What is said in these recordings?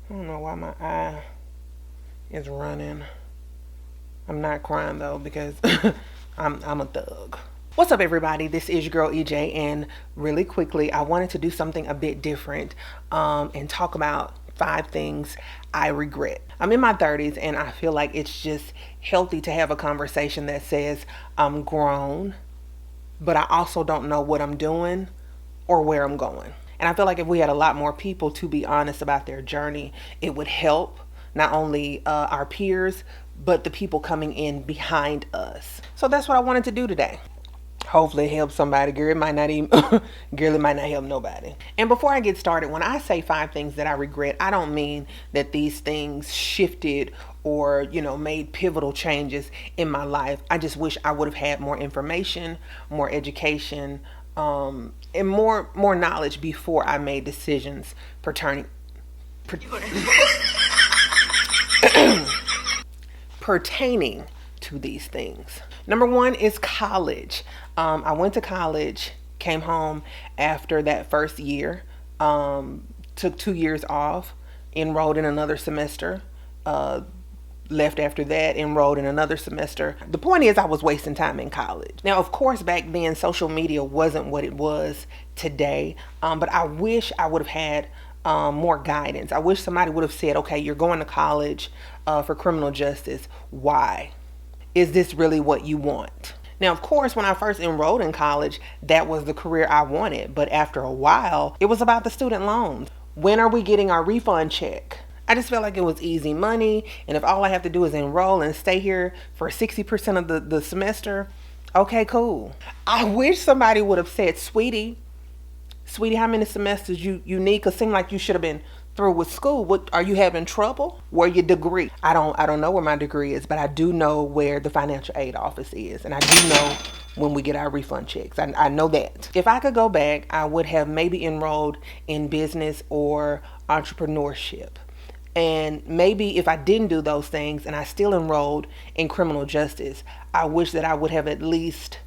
I don't know why my eye is running. I'm not crying though because I'm a thug. What's up, everybody? This is your girl EJ, and really quickly, I wanted to do something a bit different and talk about 5 things I regret. I'm in my 30s, and I feel like it's just healthy to have a conversation that says I'm grown, but I also don't know what I'm doing or where I'm going. And I feel like if we had a lot more people to be honest about their journey, it would help not only our peers, but the people coming in behind us. So that's what I wanted to do today. Hopefully it helps somebody. Girl, it might not even girl, it might not help nobody. And before I get started, when I say 5 things that I regret, I don't mean that these things shifted or, made pivotal changes in my life. I just wish I would have had more information, more education, and more knowledge before I made decisions pertaining per- pertaining to these things. Number one is college. I went to college, came home after that first year, took 2 years off, enrolled in another semester, left after that, enrolled in another semester. The point is, I was wasting time in college. Now, of course, back then, social media wasn't what it was today, but I wish I would have had more guidance. I wish somebody would have said, okay, you're going to college for criminal justice. Why? Is this really what you want? Now, of course, when I first enrolled in college, that was the career I wanted. But after a while, it was about the student loans. When are we getting our refund check? I just felt like it was easy money. And if all I have to do is enroll and stay here for 60% of the semester, okay, cool. I wish somebody would have said, sweetie, how many semesters you need? Cause it seemed like you should have been through with school. What are you having trouble? Where your degree? I don't know where my degree is, but I do know where the financial aid office is, and I do know when we get our refund checks. I know that. If I could go back, I would have maybe enrolled in business or entrepreneurship. And maybe if I didn't do those things and I still enrolled in criminal justice, I wish that I would have at least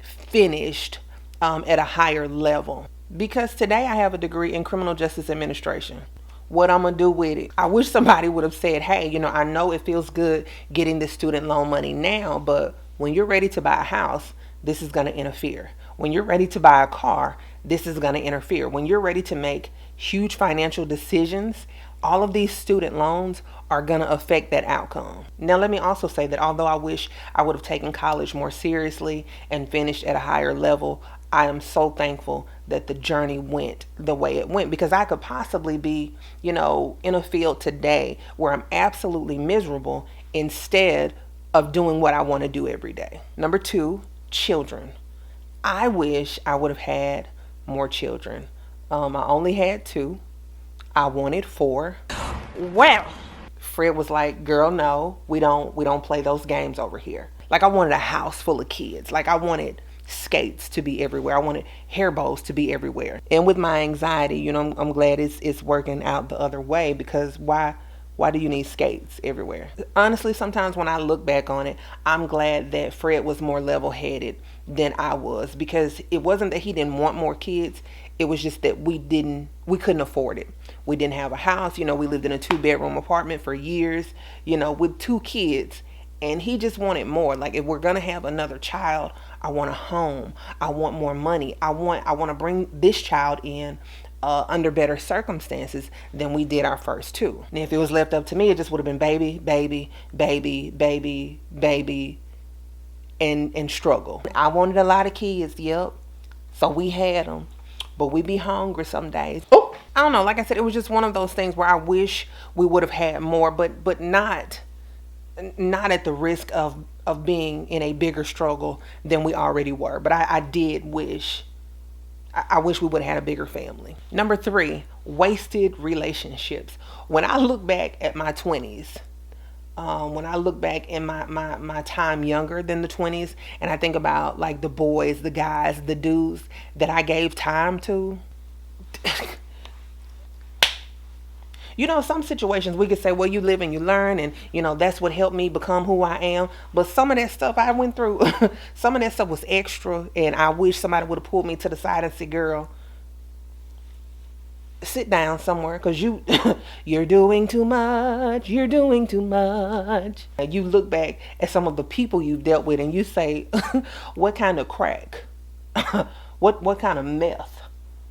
finished at a higher level. Because today I have a degree in criminal justice administration. What I'm gonna do with it? I wish somebody would have said, hey, I know it feels good getting this student loan money now, but when you're ready to buy a house, this is gonna interfere. When you're ready to buy a car, this is gonna interfere. When you're ready to make huge financial decisions, all of these student loans are going to affect that outcome. Now, let me also say that although I wish I would have taken college more seriously and finished at a higher level, I am so thankful that the journey went the way it went, because I could possibly be, in a field today where I'm absolutely miserable instead of doing what I want to do every day. Number 2, children. I wish I would have had more children. I only had 2. I wanted 4. Well, Fred was like, girl, no, we don't play those games over here. Like, I wanted a house full of kids. Like, I wanted skates to be everywhere. I wanted hair bows to be everywhere. And with my anxiety, I'm glad it's working out the other way, because why do you need skates everywhere? Honestly, sometimes when I look back on it, I'm glad that Fred was more level-headed than I was, because it wasn't that he didn't want more kids. It was just that we couldn't afford it. We didn't have a house. We lived in a 2-bedroom apartment for years, with 2 kids. And he just wanted more. Like, if we're going to have another child, I want a home. I want more money. I want to bring this child in under better circumstances than we did our first 2. And if it was left up to me, it just would have been baby, baby, baby, baby, baby, and struggle. I wanted a lot of kids, yep. So we had them. But we be hungry some days. Oh, I don't know. Like I said, it was just one of those things where I wish we would have had more, but not at the risk of being in a bigger struggle than we already were. But I did wish, I wish we would have had a bigger family. Number 3, wasted relationships. When I look back at my 20s, when I look back in my time younger than the 20s, and I think about like the boys, the guys, the dudes that I gave time to, some situations we could say, well, you live and you learn, and that's what helped me become who I am. But some of that stuff I went through, some of that stuff was extra, and I wish somebody would have pulled me to the side and said, girl, sit down somewhere because you're doing too much. You're doing too much. And you look back at some of the people you've dealt with and you say, what kind of crack? what kind of meth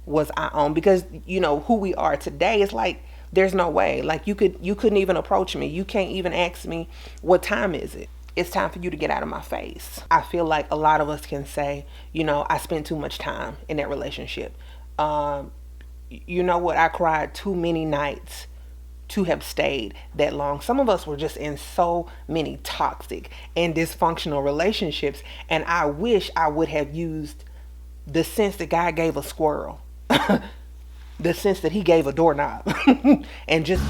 was I on? Because who we are today is like there's no way. Like you couldn't even approach me. You can't even ask me what time is it. It's time for you to get out of my face. I feel like a lot of us can say, I spent too much time in that relationship. You know what? I cried too many nights to have stayed that long. Some of us were just in so many toxic and dysfunctional relationships, and I wish I would have used the sense that God gave a squirrel, the sense that He gave a doorknob, and just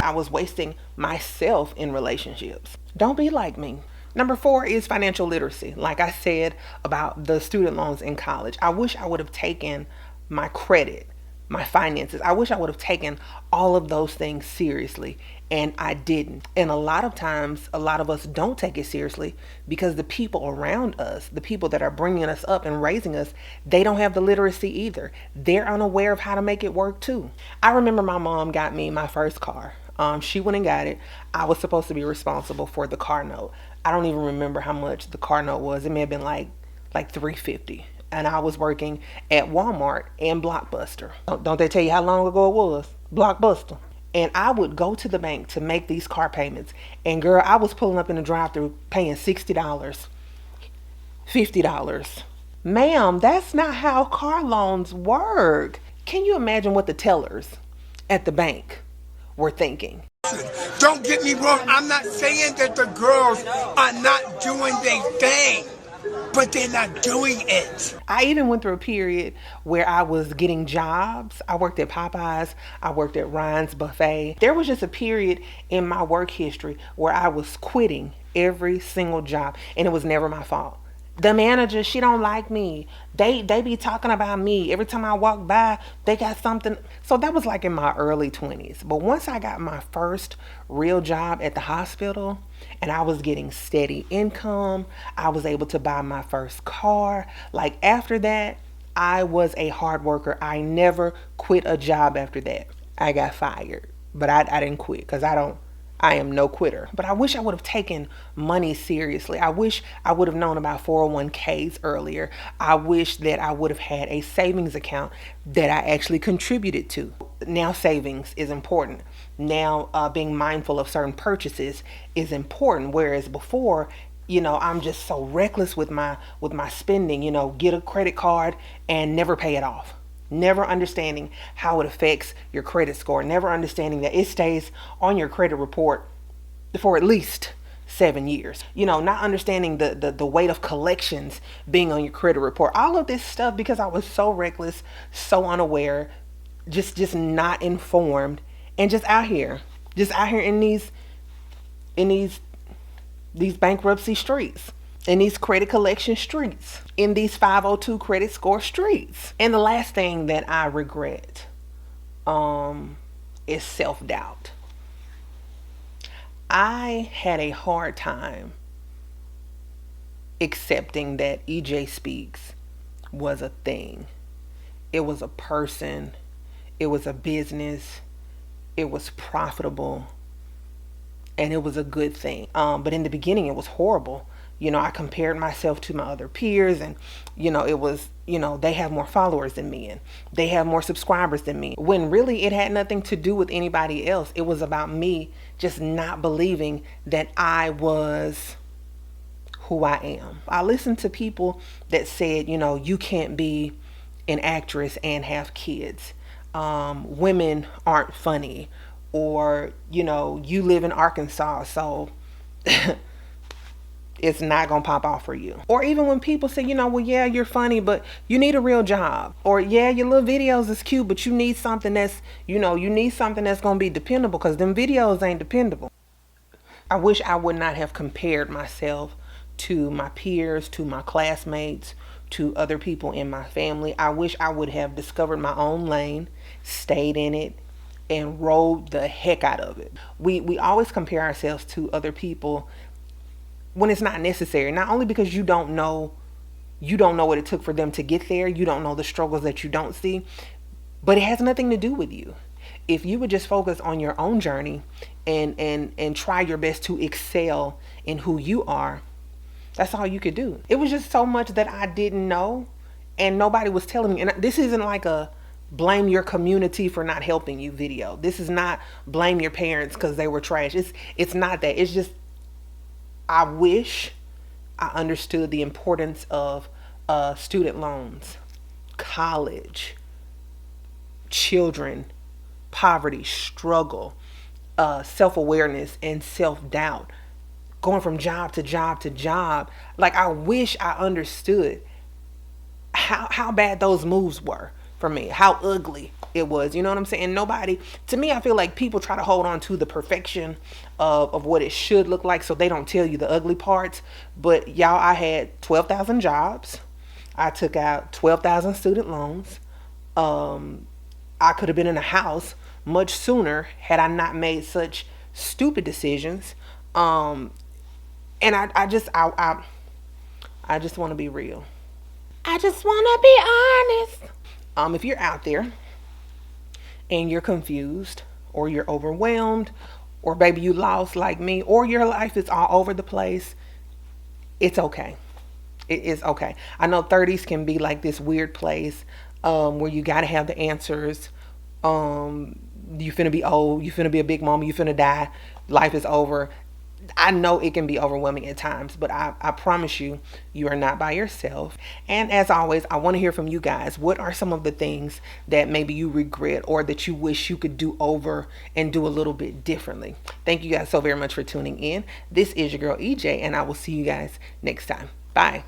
I was wasting myself in relationships. Don't be like me. Number 4 is financial literacy. Like I said about the student loans in college, I wish I would have taken my credit, my finances. I wish I would have taken all of those things seriously, and I didn't. And a lot of times, a lot of us don't take it seriously because the people around us, the people that are bringing us up and raising us, they don't have the literacy either. They're unaware of how to make it work too. I remember my mom got me my first car. She went and got it. I was supposed to be responsible for the car note. I don't even remember how much the car note was. It may have been like $350. And I was working at Walmart and Blockbuster. Don't they tell you how long ago it was? Blockbuster. And I would go to the bank to make these car payments. And girl, I was pulling up in the drive-thru paying $60, $50. Ma'am, that's not how car loans work. Can you imagine what the tellers at the bank were thinking? Don't get me wrong. I'm not saying that the girls are not doing their thing, but they're not doing it. I even went through a period where I was getting jobs. I worked at Popeyes. I worked at Ryan's Buffet. There was just a period in my work history where I was quitting every single job, and it was never my fault. The manager, she don't like me. They be talking about me. Every time I walk by, they got something. So that was like in my early 20s. But once I got my first real job at the hospital and I was getting steady income, I was able to buy my first car. Like after that, I was a hard worker. I never quit a job after that. I got fired, but I didn't quit because I am no quitter. But I wish I would have taken money seriously. I wish I would have known about 401ks earlier. I wish that I would have had a savings account that I actually contributed to. Now savings is important. Now being mindful of certain purchases is important. Whereas before, I'm just so reckless with my spending, get a credit card and never pay it off. Never understanding how it affects your credit score. Never understanding that it stays on your credit report for at least 7 years. Not understanding the weight of collections being on your credit report. All of this stuff because I was so reckless, so unaware, just not informed, and just out here in these bankruptcy streets, in these credit collection streets, in these 502 credit score streets. And the last thing that I regret is self-doubt. I had a hard time accepting that EJ Speaks was a thing. It was a person. It was a business. It was profitable. And it was a good thing. But in the beginning, it was horrible. I compared myself to my other peers, and, it was, they have more followers than me and they have more subscribers than me. When really it had nothing to do with anybody else. It was about me just not believing that I was who I am. I listened to people that said, you can't be an actress and have kids. Women aren't funny, or, you live in Arkansas, so it's not going to pop off for you. Or even when people say, well, yeah, you're funny, but you need a real job. Or, yeah, your little videos is cute, but you need something that's, you need something that's going to be dependable, because them videos ain't dependable. I wish I would not have compared myself to my peers, to my classmates, to other people in my family. I wish I would have discovered my own lane, stayed in it, and rode the heck out of it. We always compare ourselves to other people when it's not necessary. Not only because you don't know what it took for them to get there, you don't know the struggles that you don't see, but it has nothing to do with you. If you would just focus on your own journey and try your best to excel in who you are, that's all you could do. It was just so much that I didn't know and nobody was telling me. And this isn't like a blame your community for not helping you video. This is not blame your parents cuz they were trash. It's not that. It's just I wish I understood the importance of student loans, college, children, poverty, struggle, self awareness, and self doubt, going from job to job to job. Like, I wish I understood how bad those moves were for me, how ugly it was. You know what I'm saying? Nobody, to me, I feel like people try to hold on to the perfection of what it should look like so they don't tell you the ugly parts. But y'all, I had 12,000 jobs. I took out 12,000 student loans. I could have been in a house much sooner had I not made such stupid decisions. And I just want to be real. I just want to be honest. If you're out there and you're confused or you're overwhelmed or baby you lost like me or your life is all over the place, it's okay. It is okay. I know 30s can be like this weird place where you got to have the answers. You finna be old, you finna be a big mama, you finna die, life is over. I know it can be overwhelming at times, but I promise you, you are not by yourself. And as always, I want to hear from you guys. What are some of the things that maybe you regret or that you wish you could do over and do a little bit differently? Thank you guys so very much for tuning in. This is your girl EJ, and I will see you guys next time. Bye.